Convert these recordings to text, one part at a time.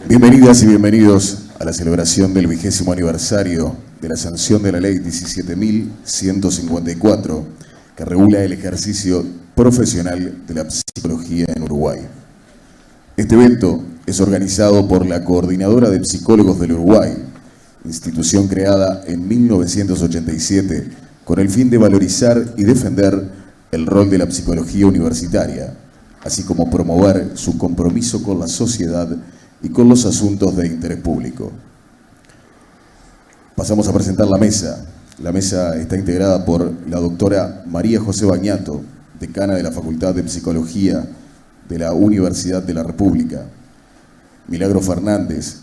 Bienvenidas y bienvenidos a la celebración del 20º aniversario de la sanción de la Ley 17.154, que regula el ejercicio profesional de la psicología en Uruguay. Este evento es organizado por la Coordinadora de Psicólogos del Uruguay, institución creada en 1987 con el fin de valorizar y defender el rol de la psicología universitaria, así como promover su compromiso con la sociedad y con los asuntos de interés público. Pasamos a presentar la mesa. La mesa está integrada por la doctora María José Bañato, decana de la Facultad de Psicología de la Universidad de la República; Milagro Fernández,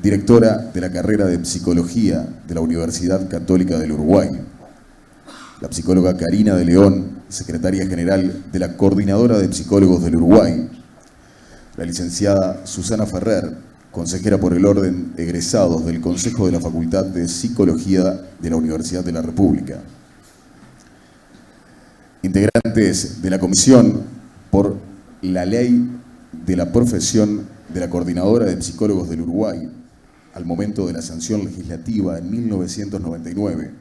directora de la carrera de Psicología de la Universidad Católica del Uruguay; la psicóloga Karina de León, secretaria general de la Coordinadora de Psicólogos del Uruguay; la licenciada Susana Ferrer, consejera por el orden egresados del Consejo de la Facultad de Psicología de la Universidad de la República; integrantes de la Comisión por la Ley de la Profesión de la Coordinadora de Psicólogos del Uruguay al momento de la sanción legislativa en 1999,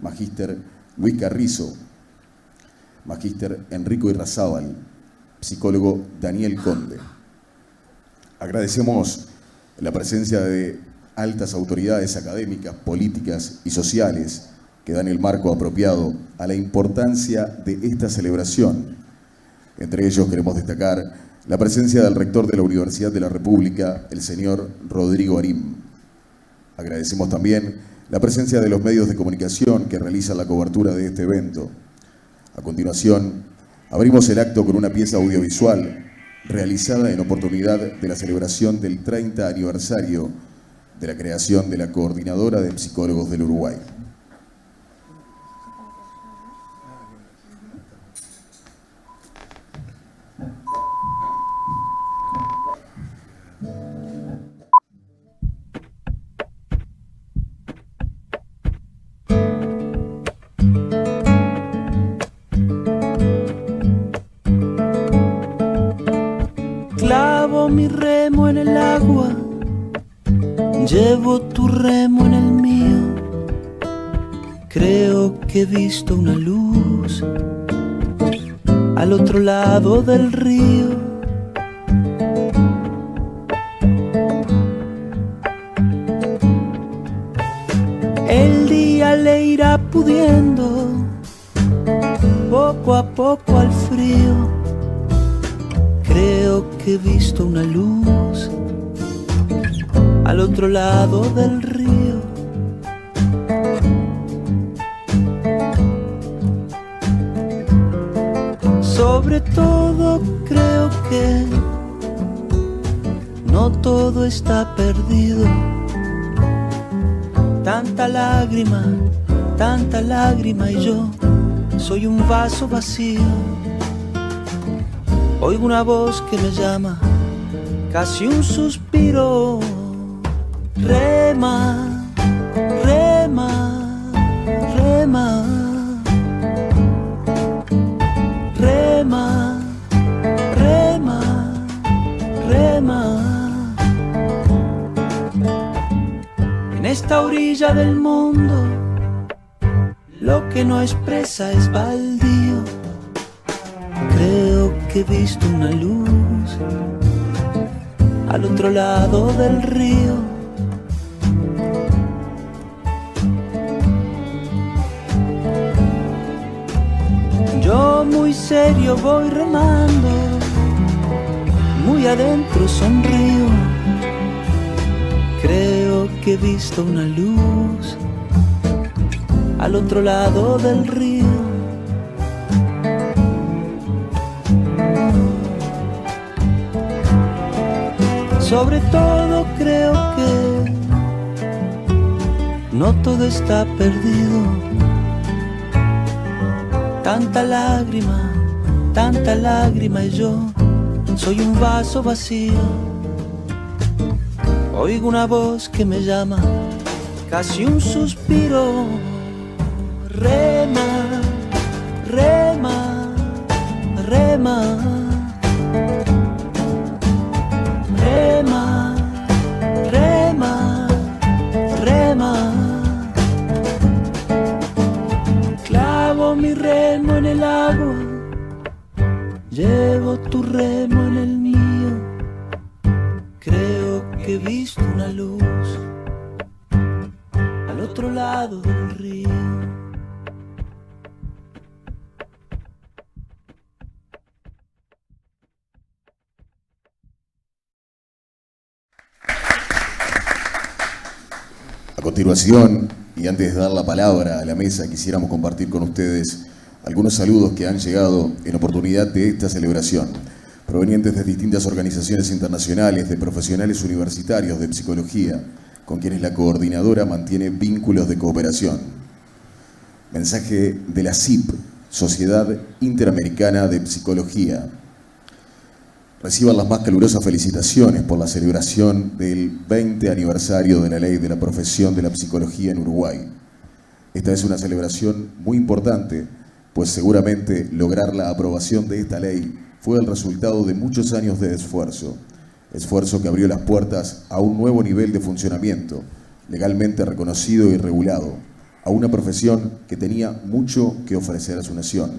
Magíster Luis Carrizo; Magíster Enrico Irrazábal; psicólogo Daniel Conde. Agradecemos la presencia de altas autoridades académicas, políticas y sociales que dan el marco apropiado a la importancia de esta celebración. Entre ellos queremos destacar la presencia del rector de la Universidad de la República, el señor Rodrigo Arim. Agradecemos también la presencia de los medios de comunicación que realizan la cobertura de este evento. A continuación, abrimos el acto con una pieza audiovisual realizada en oportunidad de la celebración del 30 aniversario de la creación de la Coordinadora de Psicólogos del Uruguay. Clavo mi remo en el agua, llevo tu remo en el mío. Creo que he visto una luz al otro lado del río. El día le irá pudiendo poco a poco al frío. Creo que he visto una luz al otro lado del río. Sobre todo creo que no todo está perdido. Tanta lágrima y yo soy un vaso vacío. Oigo una voz que me llama, casi un suspiro. Rema, rema, rema. Rema, rema, rema. En esta orilla del mundo, lo que no expresa es baldío. Creo que he visto una luz al otro lado del río. Yo muy serio voy remando, muy adentro sonrío. Creo que he visto una luz al otro lado del río. Sobre todo creo que no todo está perdido. Tanta lágrima y yo soy un vaso vacío. Oigo una voz que me llama, casi un suspiro. Rema, rema, rema. Rema, que he visto una luz al otro lado del río. A continuación, y antes de dar la palabra a la mesa, quisiéramos compartir con ustedes algunos saludos que han llegado en oportunidad de esta celebración, provenientes de distintas organizaciones internacionales, de profesionales universitarios de psicología, con quienes la coordinadora mantiene vínculos de cooperación. Mensaje de la SIP, Sociedad Interamericana de Psicología. Reciban las más calurosas felicitaciones por la celebración del 20 aniversario de la ley de la profesión de la psicología en Uruguay. Esta es una celebración muy importante, pues seguramente lograr la aprobación de esta ley fue el resultado de muchos años de esfuerzo que abrió las puertas a un nuevo nivel de funcionamiento, legalmente reconocido y regulado, a una profesión que tenía mucho que ofrecer a su nación.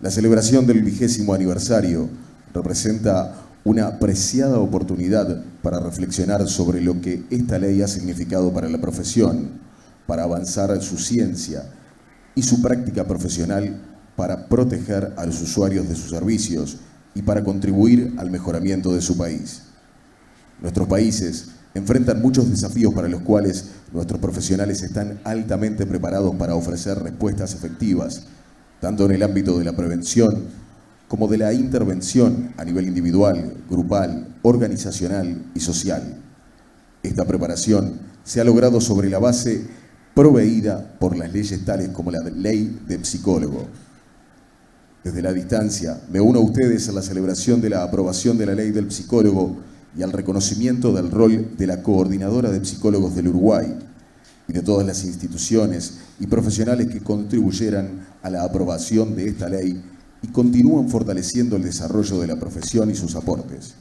La celebración del 20º aniversario representa una apreciada oportunidad para reflexionar sobre lo que esta ley ha significado para la profesión, para avanzar su ciencia y su práctica profesional, para proteger a los usuarios de sus servicios y para contribuir al mejoramiento de su país. Nuestros países enfrentan muchos desafíos para los cuales nuestros profesionales están altamente preparados para ofrecer respuestas efectivas, tanto en el ámbito de la prevención como de la intervención a nivel individual, grupal, organizacional y social. Esta preparación se ha logrado sobre la base proveída por las leyes tales como la Ley de Psicólogo. Desde la distancia, me uno a ustedes a la celebración de la aprobación de la Ley del Psicólogo y al reconocimiento del rol de la Coordinadora de Psicólogos del Uruguay y de todas las instituciones y profesionales que contribuyeran a la aprobación de esta ley y continúan fortaleciendo el desarrollo de la profesión y sus aportes.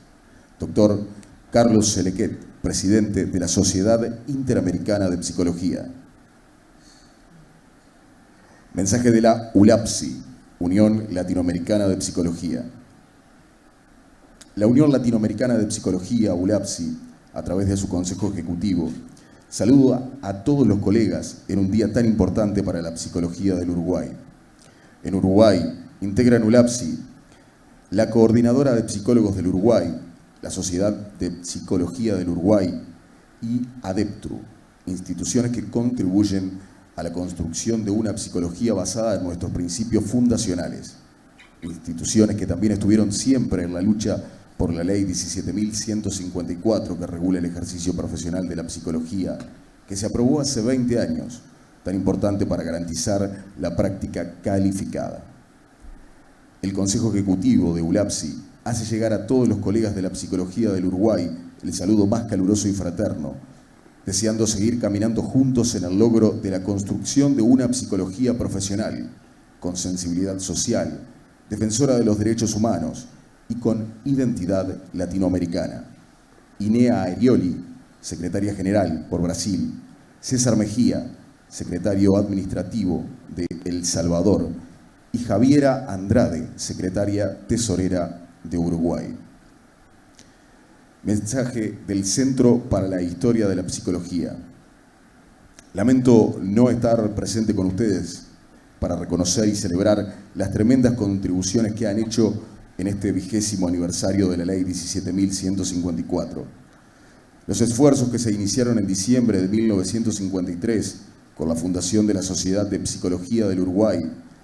Doctor Carlos Selequet, presidente de la Sociedad Interamericana de Psicología. Mensaje de la ULAPSI, Unión Latinoamericana de Psicología. La Unión Latinoamericana de Psicología, ULAPSI, a través de su Consejo Ejecutivo, saluda a todos los colegas en un día tan importante para la psicología del Uruguay. En Uruguay, integran ULAPSI, la Coordinadora de Psicólogos del Uruguay, la Sociedad de Psicología del Uruguay y ADEPTRU, instituciones que contribuyen a la construcción de una psicología basada en nuestros principios fundacionales. Instituciones que también estuvieron siempre en la lucha por la Ley 17.154 que regula el ejercicio profesional de la psicología, que se aprobó hace 20 años, tan importante para garantizar la práctica calificada. El Consejo Ejecutivo de ULAPSI hace llegar a todos los colegas de la psicología del Uruguay el saludo más caluroso y fraterno, deseando seguir caminando juntos en el logro de la construcción de una psicología profesional, con sensibilidad social, defensora de los derechos humanos y con identidad latinoamericana. Inea Aerioli, secretaria general por Brasil, César Mejía, secretario administrativo de El Salvador, y Javiera Andrade, secretaria tesorera de Uruguay. Mensaje del Centro para la Historia de la Psicología. Lamento no estar presente con ustedes para reconocer y celebrar las tremendas contribuciones que han hecho en este 20º aniversario de la Ley 17.154. Los esfuerzos que se iniciaron en diciembre de 1953 con la fundación de la Sociedad de Psicología del Uruguay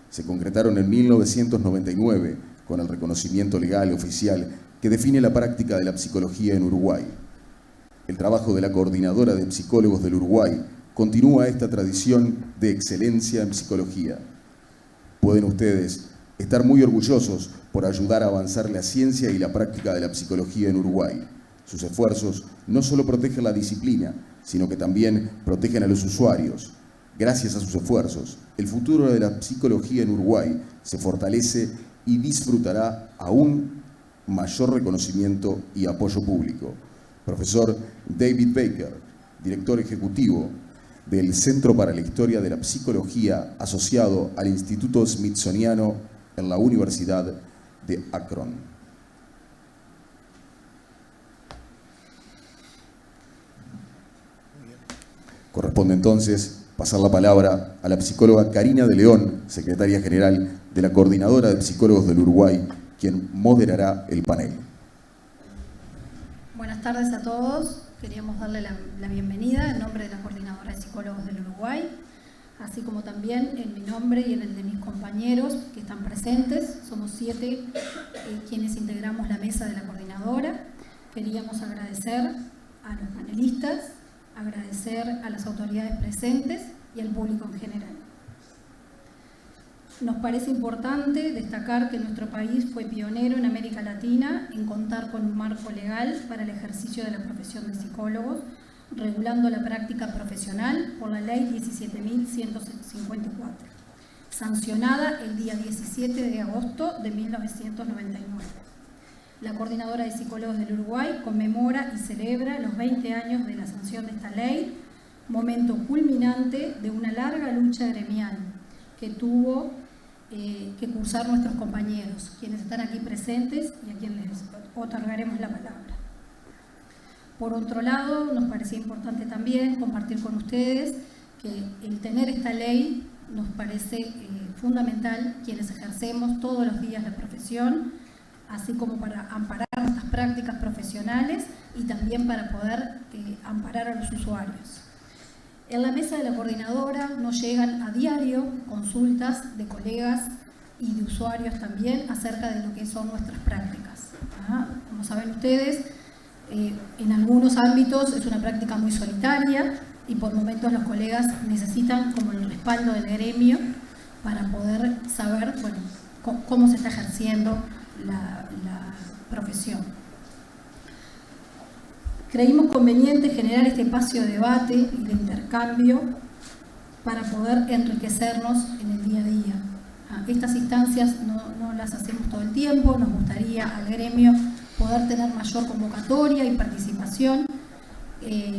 se concretaron en 1999 con el reconocimiento legal oficial que define la práctica de la psicología en Uruguay. El trabajo de la Coordinadora de Psicólogos del Uruguay continúa esta tradición de excelencia en psicología. Pueden ustedes estar muy orgullosos por ayudar a avanzar la ciencia y la práctica de la psicología en Uruguay. Sus esfuerzos no solo protegen la disciplina, sino que también protegen a los usuarios. Gracias a sus esfuerzos, el futuro de la psicología en Uruguay se fortalece y disfrutará aún mayor reconocimiento y apoyo público. Profesor David Baker, director ejecutivo del Centro para la Historia de la Psicología, asociado al Instituto Smithsoniano en la Universidad de Akron. corresponde entonces pasar la palabra a la psicóloga Karina de León, secretaria general de la Coordinadora de Psicólogos del Uruguay, quien moderará el panel. Buenas tardes a todos. Queríamos darle la bienvenida en nombre de la Coordinadora de Psicólogos del Uruguay, así como también en mi nombre y en el de mis compañeros que están presentes. Somos 7 quienes integramos la mesa de la Coordinadora. Queríamos agradecer a los panelistas, agradecer a las autoridades presentes y al público en general. Nos parece importante destacar que nuestro país fue pionero en América Latina en contar con un marco legal para el ejercicio de la profesión de psicólogos, regulando la práctica profesional por la Ley 17.154, sancionada el día 17 de agosto de 1999. La Coordinadora de Psicólogos del Uruguay conmemora y celebra los 20 años de la sanción de esta ley, momento culminante de una larga lucha gremial que tuvo que cursar nuestros compañeros, quienes están aquí presentes y a quienes les otorgaremos la palabra. Por otro lado, nos parecía importante también compartir con ustedes que el tener esta ley nos parece fundamental quienes ejercemos todos los días la profesión, así como para amparar nuestras prácticas profesionales y también para poder amparar a los usuarios. En la mesa de la Coordinadora nos llegan a diario consultas de colegas y de usuarios también acerca de lo que son nuestras prácticas. Como saben ustedes, en algunos ámbitos es una práctica muy solitaria y por momentos los colegas necesitan como el respaldo del gremio para poder saber, bueno, cómo se está ejerciendo la profesión. Creímos conveniente generar este espacio de debate y de intercambio para poder enriquecernos en el día a día. Estas instancias no las hacemos todo el tiempo, nos gustaría al gremio poder tener mayor convocatoria y participación.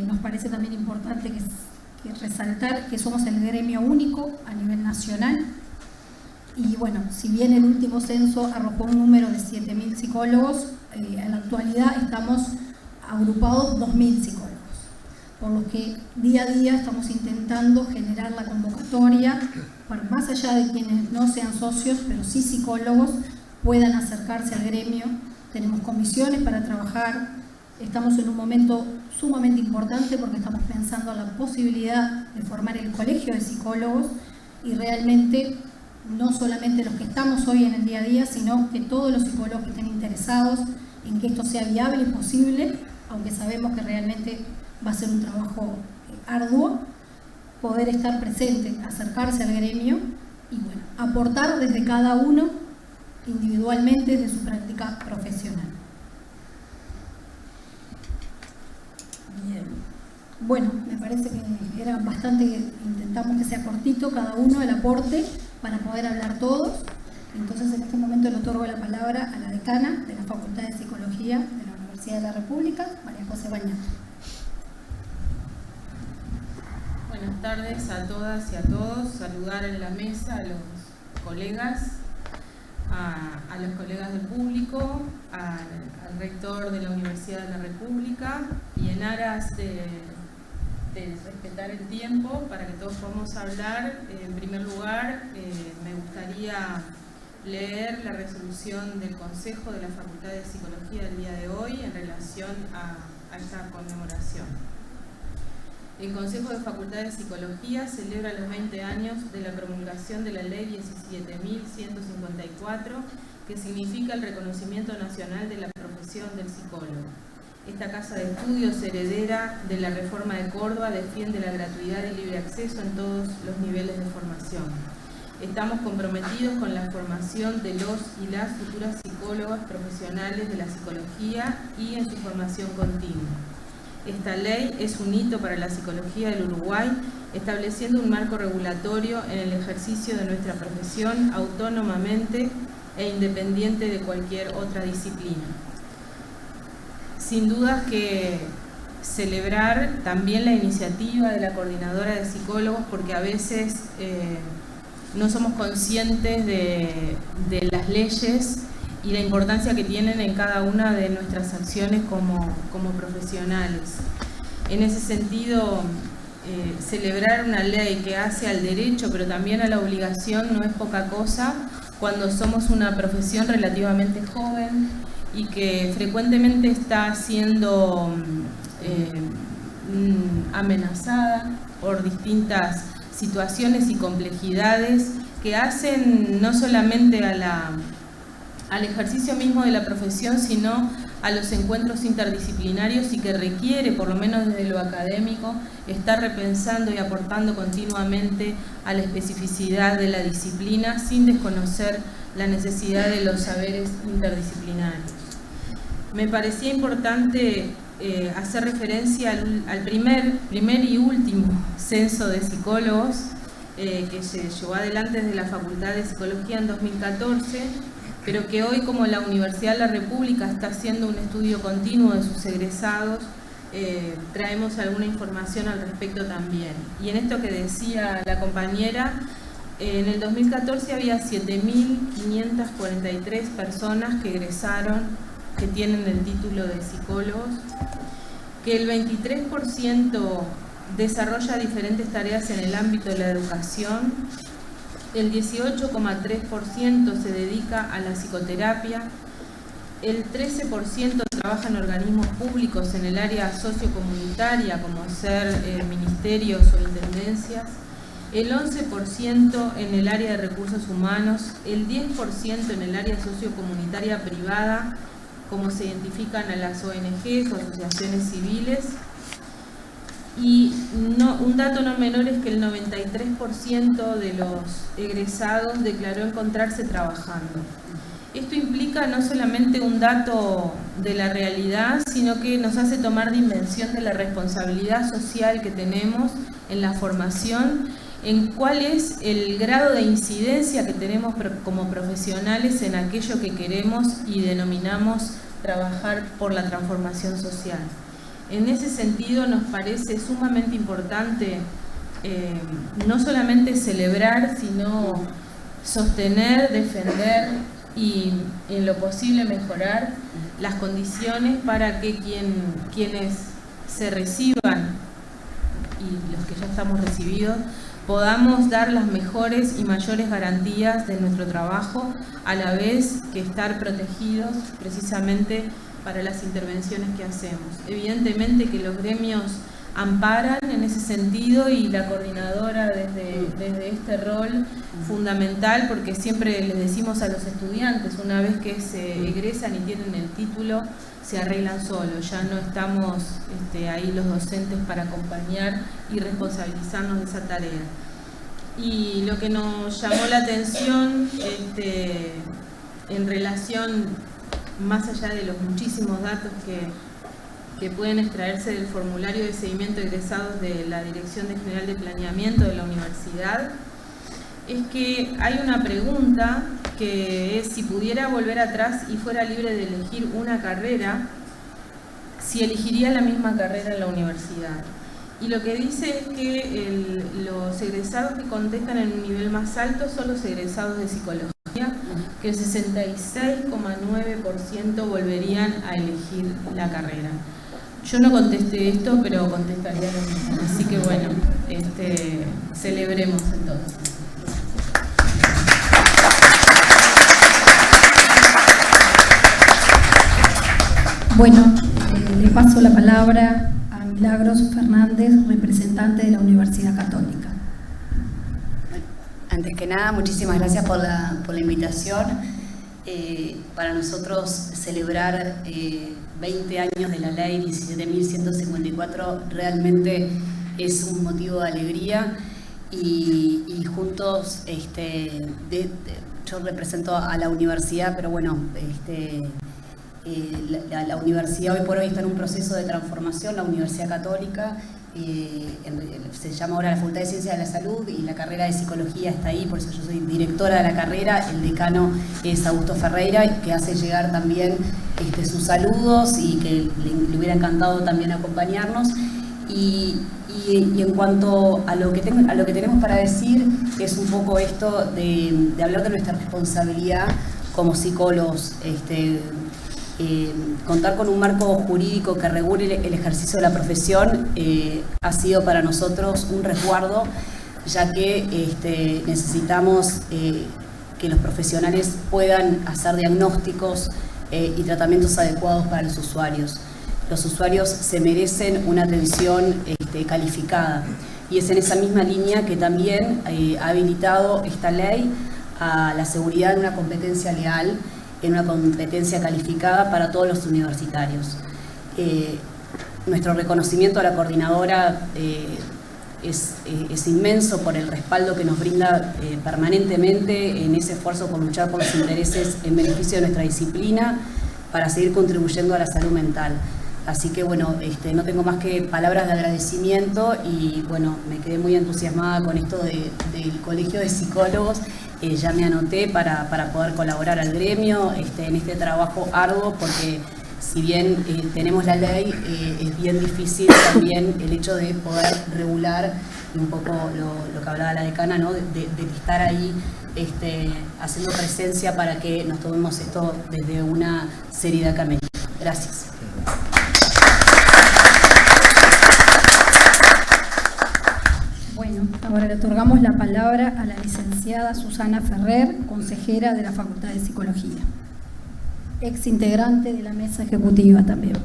Nos parece también importante que resaltar que somos el gremio único a nivel nacional. Y bueno, si bien el último censo arrojó un número de 7.000 psicólogos, en la actualidad estamos agrupados 2.000 psicólogos, por lo que día a día estamos intentando generar la convocatoria para, más allá de quienes no sean socios, pero sí psicólogos, puedan acercarse al gremio. Tenemos comisiones para trabajar, estamos en un momento sumamente importante porque estamos pensando en la posibilidad de formar el colegio de psicólogos y realmente no solamente los que estamos hoy en el día a día, sino que todos los psicólogos que estén interesados en que esto sea viable y posible, aunque sabemos que realmente va a ser un trabajo arduo, poder estar presente, acercarse al gremio y bueno, aportar desde cada uno individualmente desde su práctica profesional. Bien. Bueno, me parece que era bastante, intentamos que sea cortito cada uno el aporte para poder hablar todos. Entonces en este momento le otorgo la palabra a la decana de la Facultad de Psicología de la Universidad de la República, María José Bañato. Buenas tardes a todas y a todos. Saludar en la mesa a los colegas, a los colegas del público, al rector de la Universidad de la República y en aras de respetar el tiempo para que todos podamos hablar. En primer lugar, me gustaría leer la resolución del Consejo de la Facultad de Psicología del día de hoy en relación a esta conmemoración. El Consejo de Facultad de Psicología celebra los 20 años de la promulgación de la Ley 17.154, que significa el reconocimiento nacional de la profesión del psicólogo. Esta casa de estudios heredera de la Reforma de Córdoba defiende la gratuidad y libre acceso en todos los niveles de formación. Estamos comprometidos con la formación de los y las futuras psicólogas profesionales de la psicología y en su formación continua. Esta ley es un hito para la psicología del Uruguay, estableciendo un marco regulatorio en el ejercicio de nuestra profesión autónomamente e independiente de cualquier otra disciplina. Sin duda que celebrar también la iniciativa de la Coordinadora de Psicólogos, porque a veces no somos conscientes de las leyes y la importancia que tienen en cada una de nuestras acciones como profesionales. En ese sentido, celebrar una ley que hace al derecho, pero también a la obligación, no es poca cosa cuando somos una profesión relativamente joven y que frecuentemente está siendo amenazada por distintas situaciones y complejidades que hacen no solamente al ejercicio mismo de la profesión, sino a los encuentros interdisciplinarios, y que requiere, por lo menos desde lo académico, estar repensando y aportando continuamente a la especificidad de la disciplina sin desconocer la necesidad de los saberes interdisciplinarios. Me parecía importante hacer referencia al primer y último censo de psicólogos que se llevó adelante desde la Facultad de Psicología en 2014, pero que hoy, como la Universidad de la República está haciendo un estudio continuo de sus egresados, traemos alguna información al respecto también. Y en esto que decía la compañera, en el 2014 había 7.543 personas que egresaron, que tienen el título de psicólogos, que el 23% desarrolla diferentes tareas en el ámbito de la educación, el 18,3% se dedica a la psicoterapia, el 13% trabaja en organismos públicos en el área sociocomunitaria, como ser ministerios o intendencias, el 11% en el área de recursos humanos, el 10% en el área sociocomunitaria privada, como se identifican a las ONGs o asociaciones civiles, y un dato no menor es que el 93% de los egresados declaró encontrarse trabajando. Esto implica no solamente un dato de la realidad, sino que nos hace tomar dimensión de la responsabilidad social que tenemos en la formación, en cuál es el grado de incidencia que tenemos como profesionales en aquello que queremos y denominamos trabajar por la transformación social. En ese sentido nos parece sumamente importante no solamente celebrar, sino sostener, defender y en lo posible mejorar las condiciones para que quienes se reciban y los que ya estamos recibidos podamos dar las mejores y mayores garantías de nuestro trabajo, a la vez que estar protegidos precisamente para las intervenciones que hacemos. Evidentemente que los gremios amparan en ese sentido, y la coordinadora desde este rol fundamental, porque siempre les decimos a los estudiantes, una vez que se egresan y tienen el título, se arreglan solos, ya no estamos ahí los docentes para acompañar y responsabilizarnos de esa tarea. Y lo que nos llamó la atención en relación, más allá de los muchísimos datos que pueden extraerse del formulario de seguimiento de egresados de la Dirección General de Planeamiento de la universidad, es que hay una pregunta que es: si pudiera volver atrás y fuera libre de elegir una carrera, si elegiría la misma carrera en la universidad. Y lo que dice es que los egresados que contestan en un nivel más alto son los egresados de psicología, que el 66,9% volverían a elegir la carrera. Yo no contesté esto, pero contestaría lo mismo. Así que bueno, celebremos entonces. Bueno, le paso la palabra a Milagros Fernández, representante de la Universidad Católica. Antes que nada, muchísimas gracias por la invitación. Para nosotros celebrar 20 años de la ley 17.154 realmente es un motivo de alegría, y juntos, yo represento a la universidad, pero bueno, la universidad hoy por hoy está en un proceso de transformación, la Universidad Católica. Se llama ahora la Facultad de Ciencias de la Salud, y la carrera de Psicología está ahí, por eso yo soy directora de la carrera. El decano es Augusto Ferreira, que hace llegar también sus saludos, y que le hubiera encantado también acompañarnos. Y en cuanto a lo que tenemos para decir, es un poco esto de hablar de nuestra responsabilidad como psicólogos. contar con un marco jurídico que regule el ejercicio de la profesión ha sido para nosotros un resguardo, ya que necesitamos que los profesionales puedan hacer diagnósticos y tratamientos adecuados para los usuarios. Los usuarios se merecen una atención calificada, y es en esa misma línea que también ha habilitado esta ley a la seguridad en una competencia leal, en una competencia calificada para todos los universitarios. Nuestro reconocimiento a la coordinadora es inmenso por el respaldo que nos brinda permanentemente en ese esfuerzo por luchar por los intereses en beneficio de nuestra disciplina para seguir contribuyendo a la salud mental. Así que bueno, no tengo más que palabras de agradecimiento y bueno, me quedé muy entusiasmada con esto del Colegio de Psicólogos. Ya me anoté para poder colaborar al gremio en este trabajo arduo, porque si bien tenemos la ley, es bien difícil también el hecho de poder regular un poco lo que hablaba la decana, ¿no? de estar ahí haciendo presencia para que nos tomemos esto desde una seriedad que amerita. Gracias. Bueno, ahora le otorgamos la palabra a la licenciada Susana Ferrer, consejera de la Facultad de Psicología, ex integrante de la mesa ejecutiva también.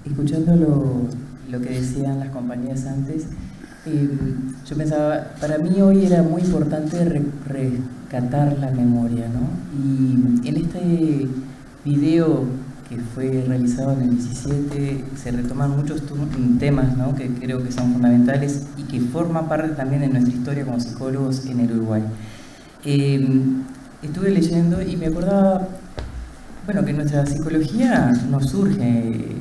Escuchando lo que decían las compañeras antes, yo pensaba, para mí hoy era muy importante rescatar la memoria, ¿no? Y en este video que fue realizado en el 17 se retoman muchos temas, ¿no? Que creo que son fundamentales y que forman parte también de nuestra historia como psicólogos en el Uruguay. Estuve leyendo y me acordaba, bueno, que nuestra psicología no surge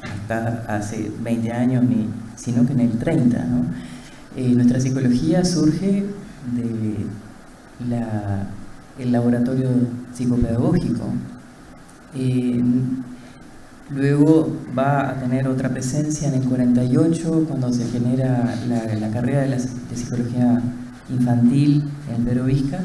hasta hace 20 años, sino que en el 30, ¿no? Nuestra psicología surge del laboratorio psicopedagógico. Luego va a tener otra presencia en el 48, cuando se genera la carrera de psicología infantil en Pedro Vizca,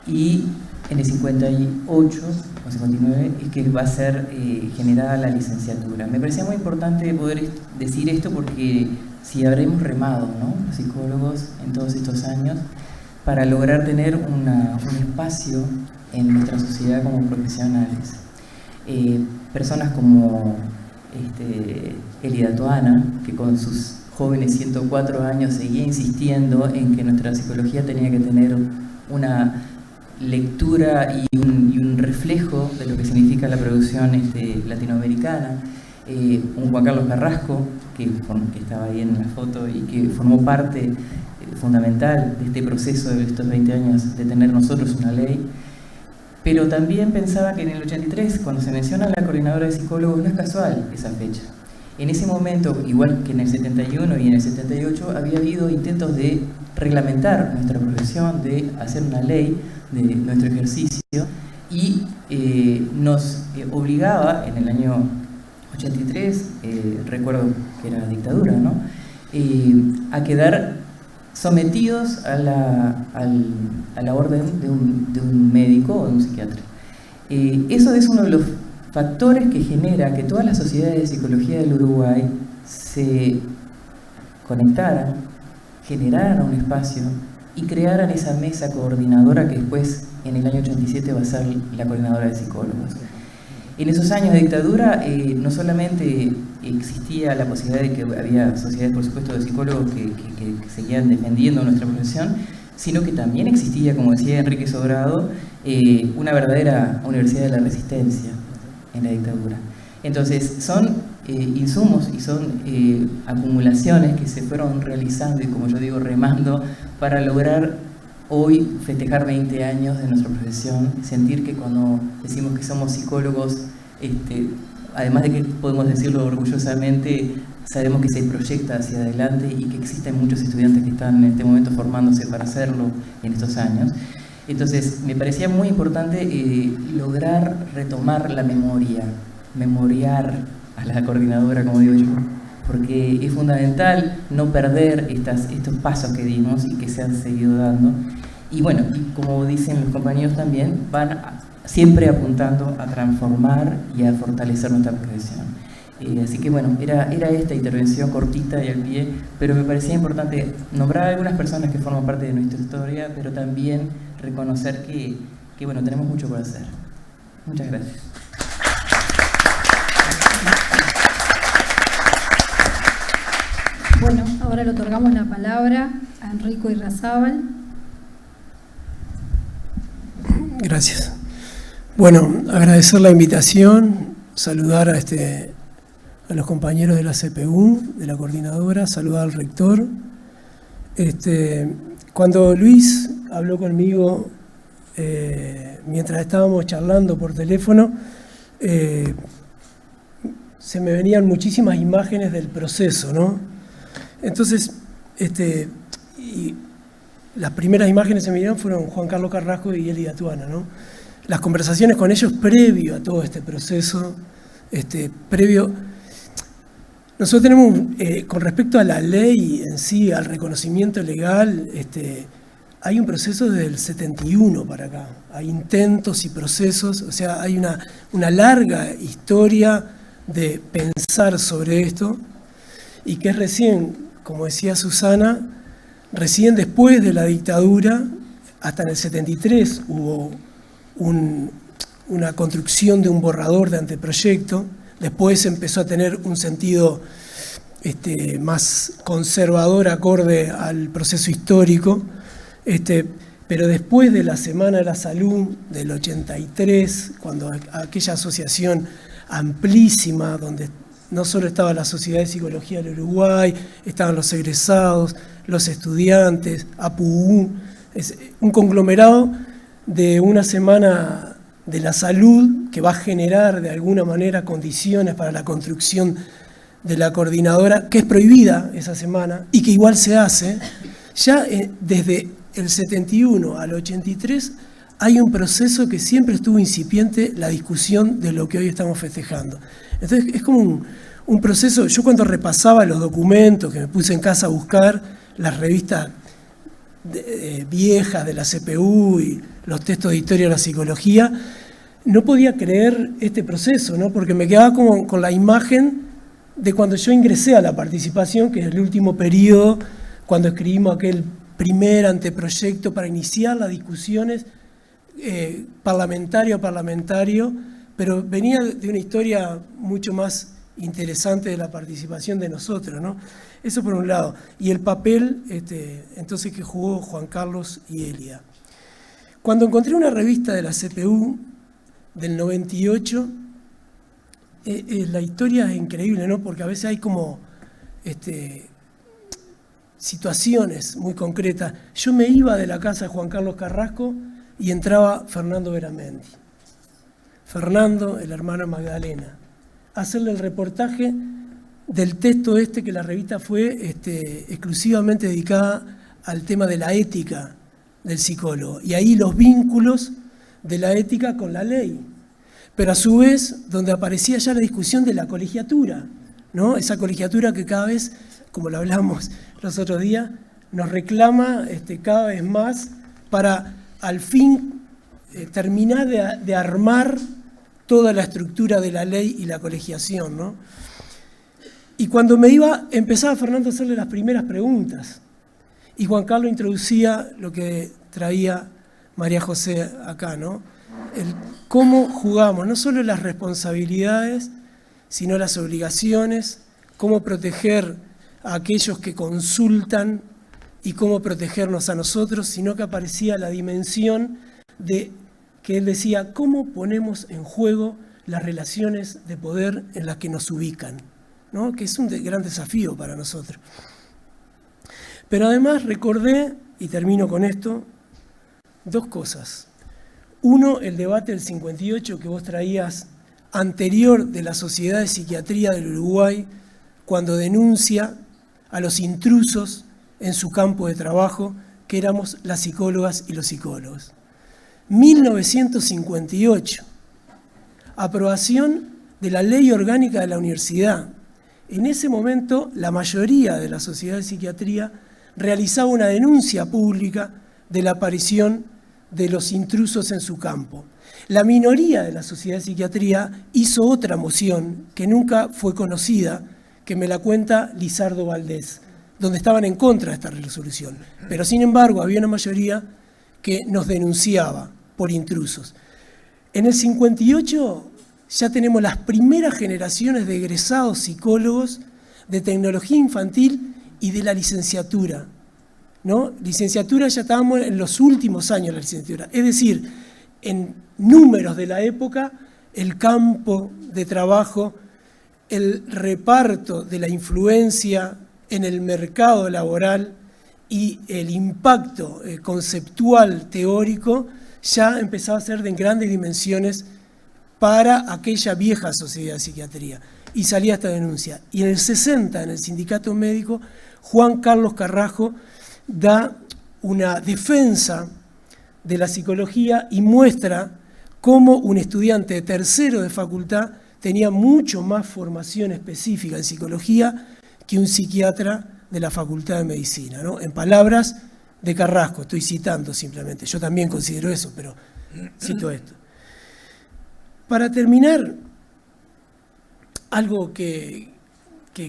y en el 58 o 59 es que va a ser generada la licenciatura. Me parecía muy importante poder decir esto porque si habremos remado, ¿no?, los psicólogos en todos estos años para lograr tener un espacio en nuestra sociedad como profesionales. Personas como Elida Toana, que con sus jóvenes 104 años seguía insistiendo en que nuestra psicología tenía que tener una lectura y un reflejo de lo que significa la producción latinoamericana. Un Juan Carlos Carrasco, que estaba ahí en la foto y que formó parte fundamental de este proceso de estos 20 años de tener nosotros una ley. Pero también pensaba que en el 83, cuando se menciona la coordinadora de psicólogos, no es casual esa fecha. En ese momento, igual que en el 71 y en el 78, había habido intentos de reglamentar nuestra profesión, de hacer una ley de nuestro ejercicio, y nos obligaba en el año 83, recuerdo que era la dictadura, ¿no?, a quedar sometidos a la orden de un médico o de un psiquiatra. Eso es uno de los factores que genera que todas las sociedades de psicología del Uruguay se conectaran, generaran un espacio y crearan esa mesa coordinadora que después, en el año 87, va a ser la coordinadora de psicólogos. En esos años de dictadura no solamente existía la posibilidad de que había sociedades, por supuesto, de psicólogos que seguían defendiendo nuestra profesión, sino que también existía, como decía Enrique Sobrado, una verdadera universidad de la resistencia en la dictadura. Entonces son insumos y son acumulaciones que se fueron realizando y, como yo digo, remando para lograr hoy festejar 20 años de nuestra profesión, sentir que cuando decimos que somos psicólogos, además de que podemos decirlo orgullosamente, sabemos que se proyecta hacia adelante y que existen muchos estudiantes que están en este momento formándose para hacerlo en estos años. Entonces, me parecía muy importante lograr retomar la memoria, memoriar a la coordinadora, como digo yo, porque es fundamental no perder estos pasos que dimos y que se han seguido dando. Y bueno, y como dicen los compañeros también, siempre apuntando a transformar y a fortalecer nuestra profesión. Así que bueno, era esta intervención cortita y al pie, pero me parecía importante nombrar a algunas personas que forman parte de nuestra historia, pero también reconocer que bueno, tenemos mucho por hacer. Muchas gracias. Bueno, ahora le otorgamos la palabra a Enrico Irrazábal. Gracias. Bueno, agradecer la invitación, saludar a los compañeros de la CPU, de la coordinadora, saludar al rector. Cuando Luis habló conmigo mientras estábamos charlando por teléfono, se me venían muchísimas imágenes del proceso, ¿no? Entonces, y las primeras imágenes que se me dieron fueron Juan Carlos Carrasco y Elida Tuana, ¿no? Las conversaciones con ellos previo a todo este proceso, nosotros tenemos, con respecto a la ley en sí, al reconocimiento legal, hay un proceso desde el 71 para acá. Hay intentos y procesos, o sea, hay una larga historia de pensar sobre esto, y que es recién, como decía Susana, recién después de la dictadura, hasta en el 73 hubo una construcción de un borrador de anteproyecto. Después empezó a tener un sentido más conservador acorde al proceso histórico, pero después de la Semana de la Salud del 83, cuando aquella asociación amplísima, donde no solo estaba la Sociedad de Psicología del Uruguay, estaban los egresados, los estudiantes, APU, es un conglomerado de una Semana de la Salud que va a generar de alguna manera condiciones para la construcción de la coordinadora, que es prohibida esa semana y que igual se hace. Ya desde el 71 al 83 hay un proceso que siempre estuvo incipiente, la discusión de lo que hoy estamos festejando. Entonces es como un proceso. Yo cuando repasaba los documentos, que me puse en casa a buscar las revistas viejas de la CPU y los textos de historia de la psicología, no podía creer este proceso, ¿no? Porque me quedaba como con la imagen de cuando yo ingresé a la participación, que es el último periodo, cuando escribimos aquel primer anteproyecto para iniciar las discusiones parlamentario a parlamentario, pero venía de una historia mucho más interesante de la participación de nosotros, ¿no? Eso por un lado. Y el papel entonces que jugó Juan Carlos y Elida. Cuando encontré una revista de la CPU del 98, la historia es increíble, ¿no? Porque a veces hay como situaciones muy concretas. Yo me iba de la casa de Juan Carlos Carrasco y entraba Fernando Veramendi. Fernando, el hermano de Magdalena, a hacerle el reportaje del texto que la revista fue exclusivamente dedicada al tema de la ética del psicólogo. Y ahí los vínculos de la ética con la ley. Pero a su vez, donde aparecía ya la discusión de la colegiatura, ¿no? Esa colegiatura que cada vez, como lo hablamos los otros días, nos reclama cada vez más para al fin terminar de armar toda la estructura de la ley y la colegiación, ¿no? Y cuando me iba, empezaba Fernando a hacerle las primeras preguntas. Y Juan Carlos introducía lo que traía María José acá, ¿no? El cómo jugamos, no solo las responsabilidades, sino las obligaciones, cómo proteger a aquellos que consultan y cómo protegernos a nosotros, sino que aparecía la dimensión de que él decía, cómo ponemos en juego las relaciones de poder en las que nos ubican, ¿no? Que es un gran desafío para nosotros. Pero además recordé, y termino con esto, dos cosas. Uno, el debate del 58 que vos traías anterior de la Sociedad de Psiquiatría del Uruguay, cuando denuncia a los intrusos en su campo de trabajo, que éramos las psicólogas y los psicólogos. 1958, aprobación de la Ley Orgánica de la Universidad, En ese momento, la mayoría de la Sociedad de Psiquiatría realizaba una denuncia pública de la aparición de los intrusos en su campo. La minoría de la Sociedad de Psiquiatría hizo otra moción que nunca fue conocida, que me la cuenta Lizardo Valdés, donde estaban en contra de esta resolución. Pero sin embargo había una mayoría que nos denunciaba por intrusos. En el 58 ya tenemos las primeras generaciones de egresados psicólogos de tecnología infantil y de la licenciatura, ¿no? Licenciatura, ya estábamos en los últimos años de la licenciatura. Es decir, en números de la época, el campo de trabajo, el reparto de la influencia en el mercado laboral y el impacto conceptual, teórico, ya empezaba a ser de grandes dimensiones para aquella vieja Sociedad de Psiquiatría. Y salía esta denuncia. Y en el 60, en el Sindicato Médico, Juan Carlos Carrasco da una defensa de la psicología y muestra cómo un estudiante de tercero de facultad tenía mucho más formación específica en psicología que un psiquiatra de la Facultad de Medicina, ¿no? En palabras de Carrasco, estoy citando simplemente, yo también considero eso, pero cito esto. Para terminar, algo que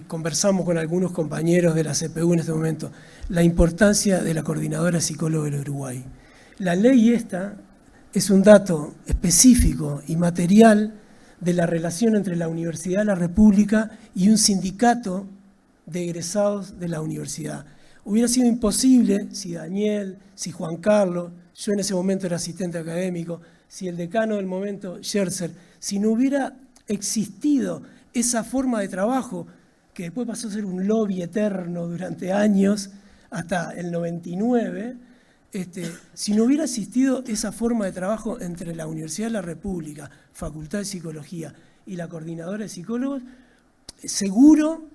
conversamos con algunos compañeros de la CPU en este momento, la importancia de la coordinadora psicóloga del Uruguay. La ley esta es un dato específico y material de la relación entre la Universidad de la República y un sindicato de egresados de la universidad. Hubiera sido imposible si Daniel, si Juan Carlos, yo en ese momento era asistente académico, si el decano del momento, Scherzer, si no hubiera existido esa forma de trabajo, que después pasó a ser un lobby eterno durante años, hasta el 99, si no hubiera existido esa forma de trabajo entre la Universidad de la República, Facultad de Psicología y la Coordinadora de Psicólogos, seguro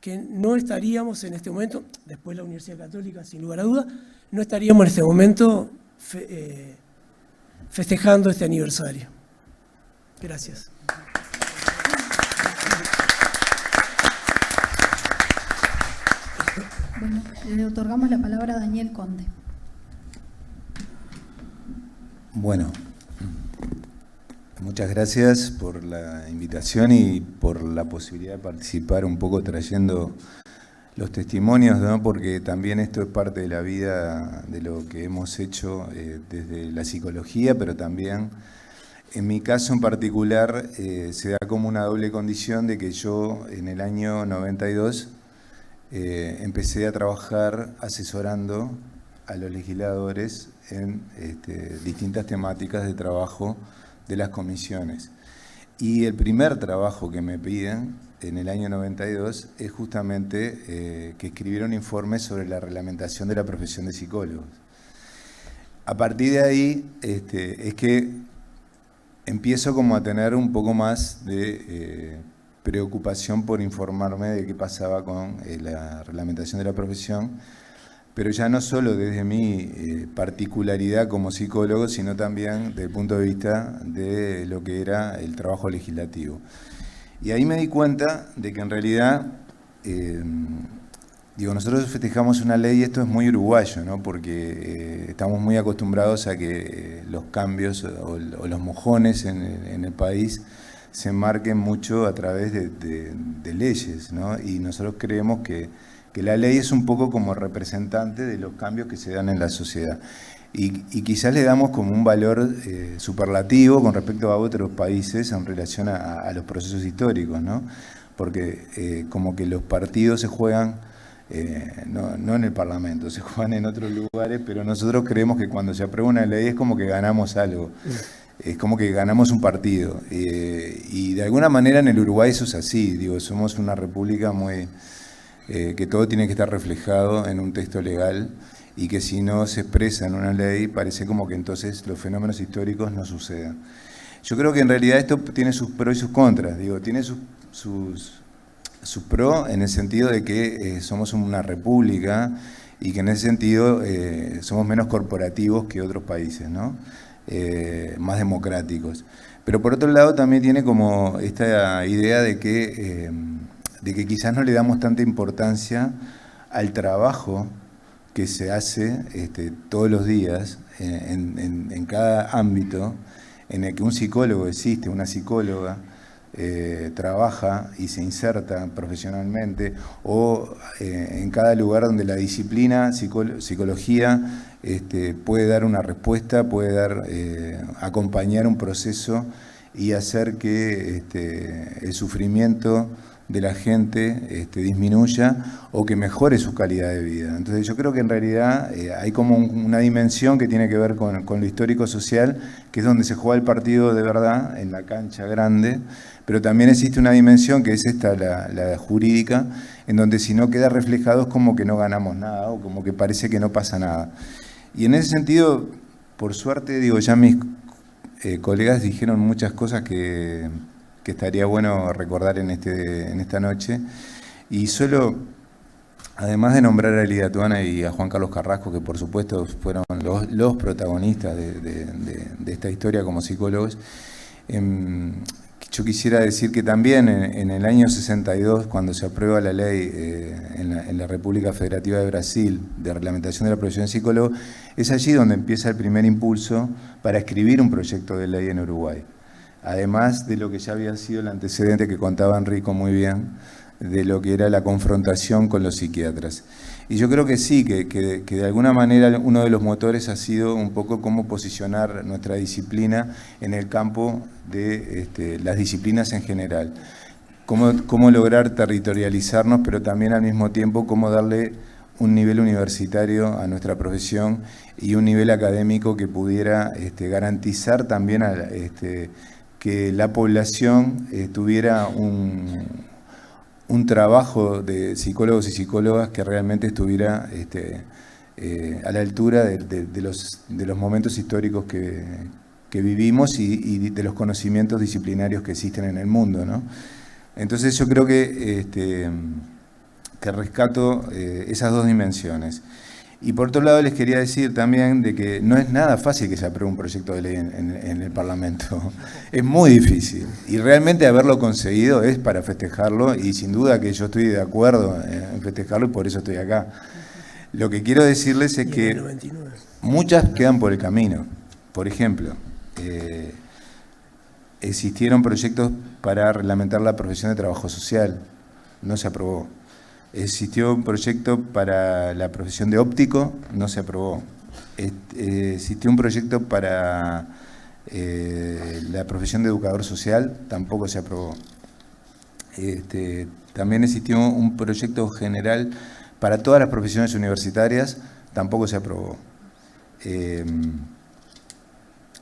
que no estaríamos en este momento, después la Universidad Católica, sin lugar a dudas, no estaríamos en este momento festejando este aniversario. Gracias. Bueno, le otorgamos la palabra a Daniel Conde. Bueno, muchas gracias por la invitación y por la posibilidad de participar un poco trayendo los testimonios, ¿no? Porque también esto es parte de la vida de lo que hemos hecho desde la psicología, pero también en mi caso en particular se da como una doble condición de que yo en el año 92 empecé a trabajar asesorando a los legisladores en distintas temáticas de trabajo de las comisiones. Y el primer trabajo que me piden en el año 92 es justamente que escribiera un informe sobre la reglamentación de la profesión de psicólogos. A partir de ahí es que empiezo como a tener un poco más de preocupación por informarme de qué pasaba con la reglamentación de la profesión, pero ya no solo desde mi particularidad como psicólogo, sino también desde el punto de vista de lo que era el trabajo legislativo. Y ahí me di cuenta de que en realidad, nosotros festejamos una ley, y esto es muy uruguayo, ¿no? Porque estamos muy acostumbrados a que los cambios o los mojones en el país se marquen mucho a través de leyes, ¿no? Y nosotros creemos que la ley es un poco como representante de los cambios que se dan en la sociedad. Y quizás le damos como un valor superlativo con respecto a otros países en relación a los procesos históricos, ¿no? Porque como que los partidos se juegan, no en el Parlamento, se juegan en otros lugares, pero nosotros creemos que cuando se aprueba una ley es como que ganamos algo. Es como que ganamos un partido. Y de alguna manera en el Uruguay eso es así. Somos una república muy... que todo tiene que estar reflejado en un texto legal y que si no se expresa en una ley parece como que entonces los fenómenos históricos no sucedan. Yo creo que en realidad esto tiene sus pros y sus contras, tiene sus pros en el sentido de que somos una república y que en ese sentido somos menos corporativos que otros países, ¿no? Más democráticos. Pero por otro lado también tiene como esta idea de que de que quizás no le damos tanta importancia al trabajo que se hace todos los días en cada ámbito en el que un psicólogo existe, una psicóloga trabaja y se inserta profesionalmente, o en cada lugar donde la disciplina psicología puede dar una respuesta, puede acompañar un proceso y hacer que el sufrimiento de la gente disminuya o que mejore su calidad de vida. Entonces yo creo que en realidad hay como una dimensión que tiene que ver con lo histórico-social, que es donde se juega el partido de verdad, en la cancha grande, pero también existe una dimensión que es esta, la jurídica, en donde si no queda reflejado es como que no ganamos nada o como que parece que no pasa nada. Y en ese sentido, por suerte, digo, ya mis colegas dijeron muchas cosas que estaría bueno recordar en esta noche. Y solo, además de nombrar a Elida Tuana y a Juan Carlos Carrasco, que por supuesto fueron los protagonistas de esta historia como psicólogos, yo quisiera decir que también en el año 62, cuando se aprueba la ley en la República Federativa de Brasil de reglamentación de la profesión de psicólogo, es allí donde empieza el primer impulso para escribir un proyecto de ley en Uruguay. Además de lo que ya había sido el antecedente que contaba Enrico muy bien, de lo que era la confrontación con los psiquiatras. Y yo creo que sí, que de alguna manera uno de los motores ha sido un poco cómo posicionar nuestra disciplina en el campo de las disciplinas en general. Cómo lograr territorializarnos, pero también al mismo tiempo cómo darle un nivel universitario a nuestra profesión y un nivel académico que pudiera garantizar también que la población tuviera un trabajo de psicólogos y psicólogas que realmente estuviera a la altura de los momentos históricos que vivimos y de los conocimientos disciplinarios que existen en el mundo, ¿no? Entonces yo creo que rescato esas dos dimensiones. Y por otro lado les quería decir también de que no es nada fácil que se apruebe un proyecto de ley en el Parlamento. Es muy difícil. Y realmente haberlo conseguido es para festejarlo, y sin duda que yo estoy de acuerdo en festejarlo y por eso estoy acá. Lo que quiero decirles es que muchas quedan por el camino. Por ejemplo, existieron proyectos para reglamentar la profesión de trabajo social. No se aprobó. Existió un proyecto para la profesión de óptico, no se aprobó. Existió un proyecto para la profesión de educador social, tampoco se aprobó. También existió un proyecto general para todas las profesiones universitarias, tampoco se aprobó.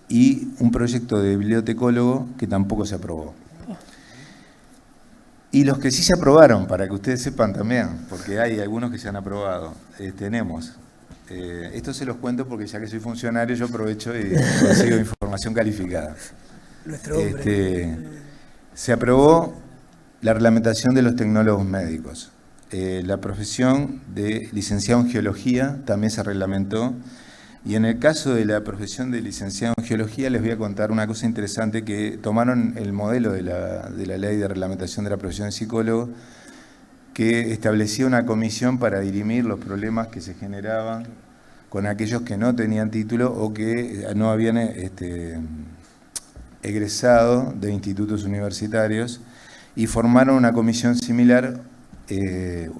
Y un proyecto de bibliotecólogo que tampoco se aprobó. Y los que sí se aprobaron, para que ustedes sepan también, porque hay algunos que se han aprobado, tenemos. Esto se los cuento porque ya que soy funcionario yo aprovecho y consigo información calificada. Se aprobó la reglamentación de los tecnólogos médicos. La profesión de licenciado en geología también se reglamentó. Y en el caso de la profesión de licenciado en geología les voy a contar una cosa interesante, que tomaron el modelo de la ley de reglamentación de la profesión de psicólogo, que establecía una comisión para dirimir los problemas que se generaban con aquellos que no tenían título o que no habían egresado de institutos universitarios, y formaron una comisión similar que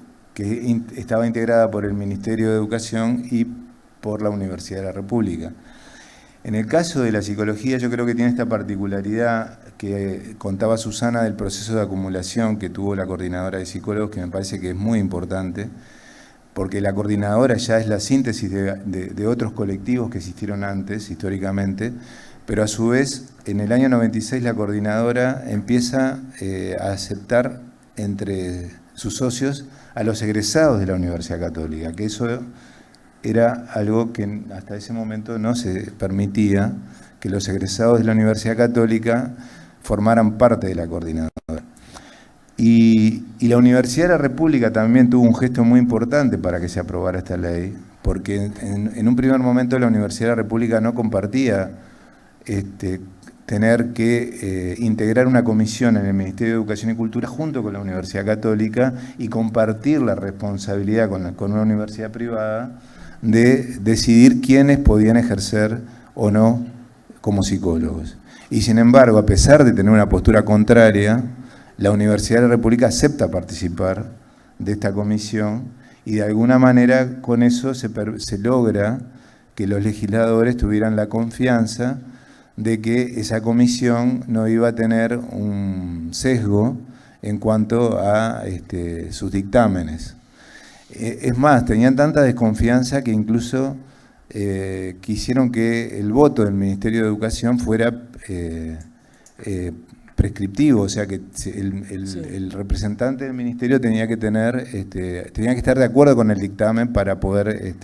estaba integrada por el Ministerio de Educación y por la Universidad de la República. En el caso de la psicología yo creo que tiene esta particularidad que contaba Susana del proceso de acumulación que tuvo la coordinadora de psicólogos, que me parece que es muy importante, porque la coordinadora ya es la síntesis de otros colectivos que existieron antes, históricamente, pero a su vez en el año 96 la coordinadora empieza a aceptar entre sus socios a los egresados de la Universidad Católica, que eso era algo que hasta ese momento no se permitía, que los egresados de la Universidad Católica formaran parte de la coordinadora. Y la Universidad de la República también tuvo un gesto muy importante para que se aprobara esta ley, porque en un primer momento la Universidad de la República no compartía tener que integrar una comisión en el Ministerio de Educación y Cultura junto con la Universidad Católica y compartir la responsabilidad con una universidad privada de decidir quiénes podían ejercer o no como psicólogos. Y sin embargo, a pesar de tener una postura contraria, la Universidad de la República acepta participar de esta comisión y de alguna manera con eso se logra que los legisladores tuvieran la confianza de que esa comisión no iba a tener un sesgo en cuanto a sus dictámenes. Es más, tenían tanta desconfianza que incluso quisieron que el voto del Ministerio de Educación fuera prescriptivo, o sea que el representante del ministerio tenía que estar de acuerdo con el dictamen para poder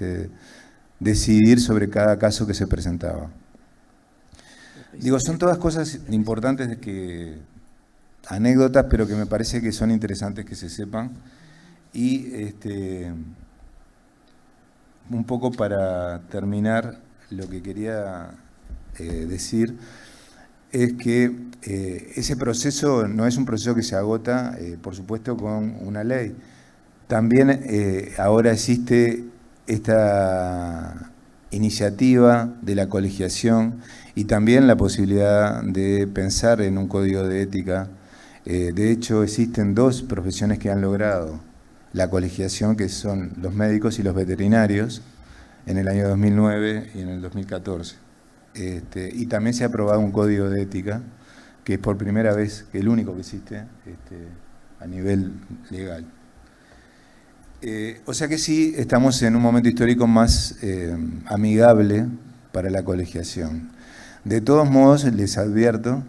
decidir sobre cada caso que se presentaba. Digo, son todas cosas importantes, anécdotas, pero que me parece que son interesantes que se sepan. Y un poco para terminar, lo que quería decir es que ese proceso no es un proceso que se agota, por supuesto, con una ley. También ahora existe esta iniciativa de la colegiación y también la posibilidad de pensar en un código de ética. De hecho, existen dos profesiones que han logrado la colegiación, que son los médicos y los veterinarios, en el año 2009 y en el 2014. Y también se ha aprobado un código de ética, que es por primera vez, que el único que existe a nivel legal. O sea que sí, estamos en un momento histórico más amigable para la colegiación. De todos modos, les advierto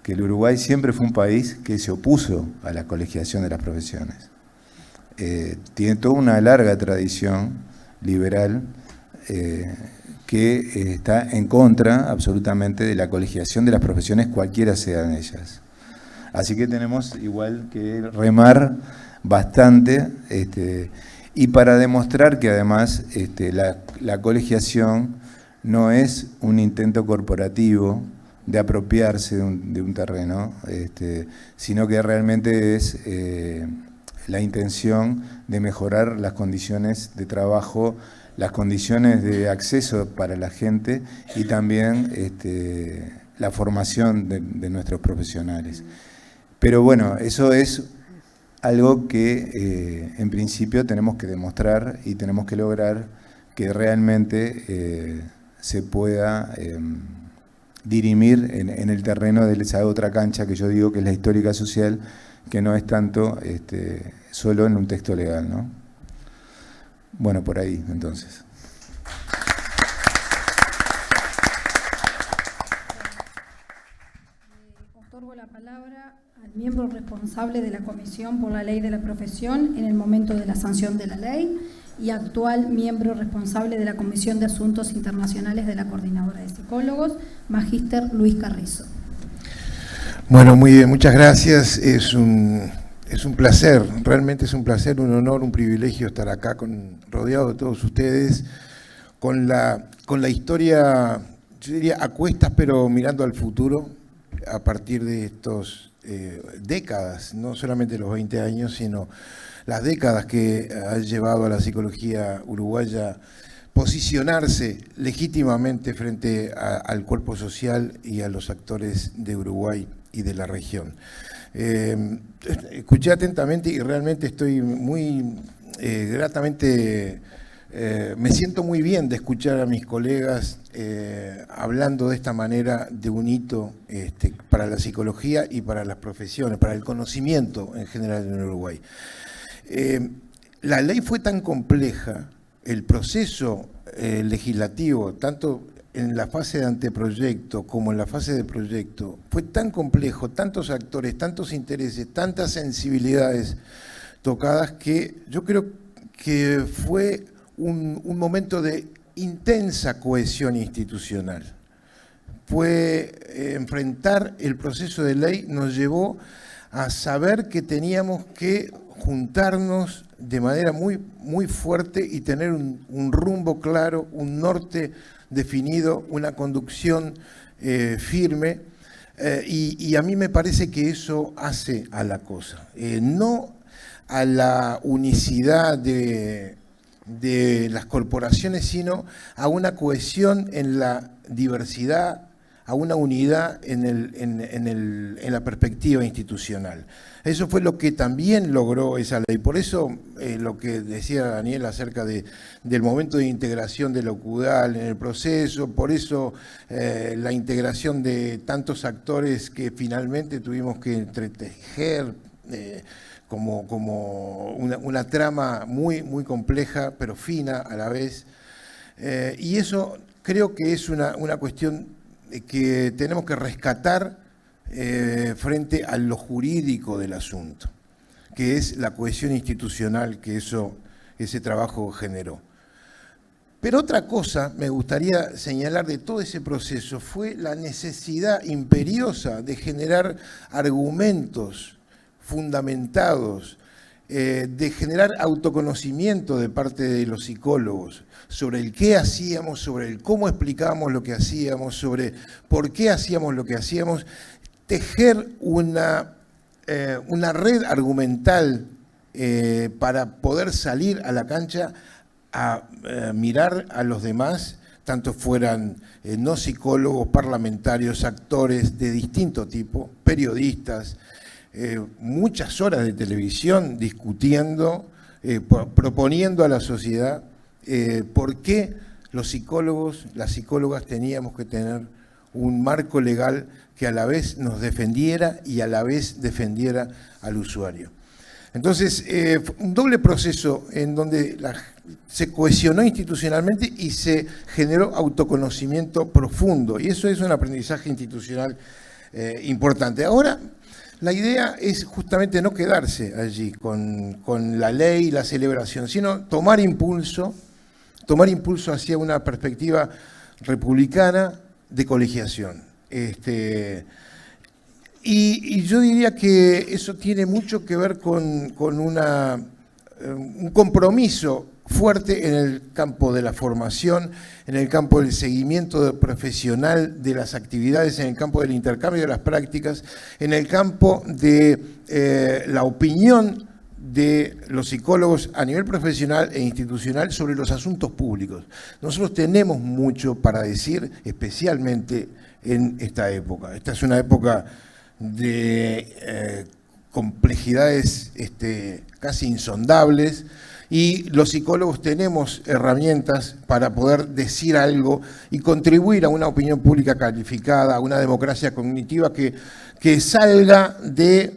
que el Uruguay siempre fue un país que se opuso a la colegiación de las profesiones. Tiene toda una larga tradición liberal que está en contra absolutamente de la colegiación de las profesiones, cualquiera sean ellas. Así que tenemos igual que remar bastante, y para demostrar que además la colegiación no es un intento corporativo de apropiarse de un terreno, sino que realmente es la intención de mejorar las condiciones de trabajo, las condiciones de acceso para la gente y también la formación de nuestros profesionales. Pero bueno, eso es algo que en principio tenemos que demostrar y tenemos que lograr que realmente se pueda dirimir en el terreno de esa otra cancha que yo digo que es la histórica social, que no es tanto solo en un texto legal, ¿no? Bueno, por ahí, entonces. Otorgo la palabra al miembro responsable de la Comisión por la Ley de la Profesión en el momento de la sanción de la ley y actual miembro responsable de la Comisión de Asuntos Internacionales de la Coordinadora de Psicólogos, Magíster Luis Carrizo. Bueno, muy bien, muchas gracias. Es un placer, realmente es un placer, un honor, un privilegio estar acá rodeado de todos ustedes, con la historia, yo diría, a cuestas, pero mirando al futuro, a partir de estos décadas, no solamente los 20 años, sino las décadas que ha llevado a la psicología uruguaya posicionarse legítimamente frente al cuerpo social y a los actores de Uruguay y de la región. Escuché atentamente y realmente estoy muy gratamente, me siento muy bien de escuchar a mis colegas hablando de esta manera de un hito para la psicología y para las profesiones, para el conocimiento en general en Uruguay. La ley fue tan compleja, el proceso legislativo, tanto en la fase de anteproyecto como en la fase de proyecto, fue tan complejo, tantos actores, tantos intereses, tantas sensibilidades tocadas, que yo creo que fue un momento de intensa cohesión institucional. Fue enfrentar el proceso de ley, nos llevó a saber que teníamos que juntarnos de manera muy, muy fuerte y tener un rumbo claro, un norte definido, una conducción firme, Y a mí me parece que eso hace a la cosa, no a la unicidad de las corporaciones, sino a una cohesión en la diversidad, a una unidad en la perspectiva institucional. Eso fue lo que también logró esa ley. Por eso lo que decía Daniel acerca del momento de integración de la UCUDAL en el proceso, por eso la integración de tantos actores que finalmente tuvimos que entretejer como una trama muy, muy compleja, pero fina a la vez. Y eso creo que es una cuestión que tenemos que rescatar frente a lo jurídico del asunto, que es la cohesión institucional que ese trabajo generó. Pero otra cosa me gustaría señalar de todo ese proceso fue la necesidad imperiosa de generar argumentos fundamentados, de generar autoconocimiento de parte de los psicólogos sobre el qué hacíamos, sobre el cómo explicábamos lo que hacíamos, sobre por qué hacíamos lo que hacíamos, tejer una red argumental para poder salir a la cancha a mirar a los demás, tanto fueran no psicólogos, parlamentarios, actores de distinto tipo, periodistas, muchas horas de televisión discutiendo, proponiendo a la sociedad por qué los psicólogos, las psicólogas teníamos que tener un marco legal que a la vez nos defendiera y a la vez defendiera al usuario. Entonces, un doble proceso en donde se cohesionó institucionalmente y se generó autoconocimiento profundo, y eso es un aprendizaje institucional importante. Ahora, la idea es justamente no quedarse allí con la ley y la celebración, sino tomar impulso hacia una perspectiva republicana de colegiación. Y yo diría que eso tiene mucho que ver con un compromiso fuerte en el campo de la formación, en el campo del seguimiento profesional de las actividades, en el campo del intercambio de las prácticas, en el campo de la opinión de los psicólogos a nivel profesional e institucional sobre los asuntos públicos. Nosotros tenemos mucho para decir, especialmente en esta época. Esta es una época de complejidades casi insondables, y los psicólogos tenemos herramientas para poder decir algo y contribuir a una opinión pública calificada, a una democracia cognitiva que salga de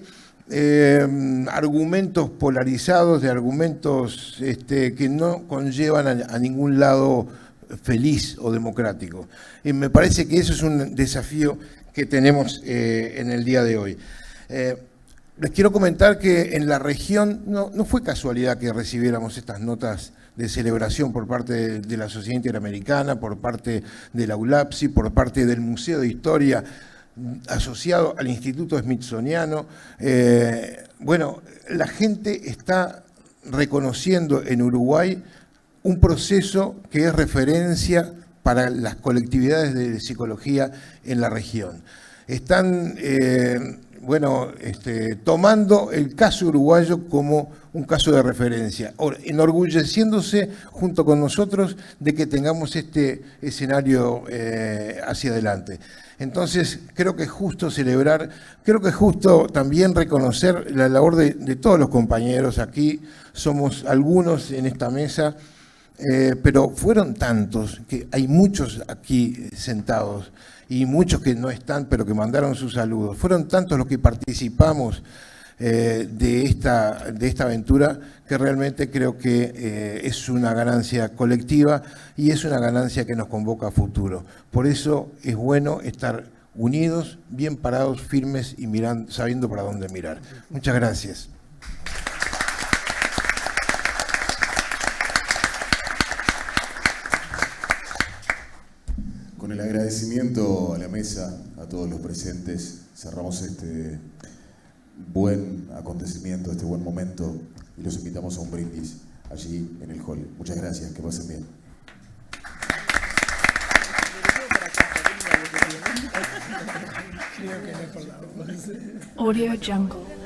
argumentos polarizados, de argumentos que no conllevan a ningún lado feliz o democrático. Y me parece que eso es un desafío que tenemos en el día de hoy. Les quiero comentar que en la región no fue casualidad que recibiéramos estas notas de celebración por parte de la Sociedad Interamericana, por parte de la ULAPSI, por parte del Museo de Historia asociado al Instituto Smithsoniano. Bueno, la gente está reconociendo en Uruguay un proceso que es referencia para las colectividades de psicología en la región. Están tomando el caso uruguayo como un caso de referencia, enorgulleciéndose junto con nosotros de que tengamos este escenario hacia adelante. Entonces, creo que es justo celebrar, creo que es justo también reconocer la labor de todos los compañeros. Aquí somos algunos en esta mesa, pero fueron tantos que hay muchos aquí sentados y muchos que no están, pero que mandaron sus saludos. Fueron tantos los que participamos de esta aventura que realmente creo que es una ganancia colectiva y es una ganancia que nos convoca a futuro. Por eso es bueno estar unidos, bien parados, firmes y sabiendo para dónde mirar. Muchas gracias. Con el agradecimiento a la mesa, a todos los presentes, cerramos este buen acontecimiento, este buen momento, y los invitamos a un brindis allí en el hall. Muchas gracias, que pasen bien. Creo que no es por la voz. Audio Jungle.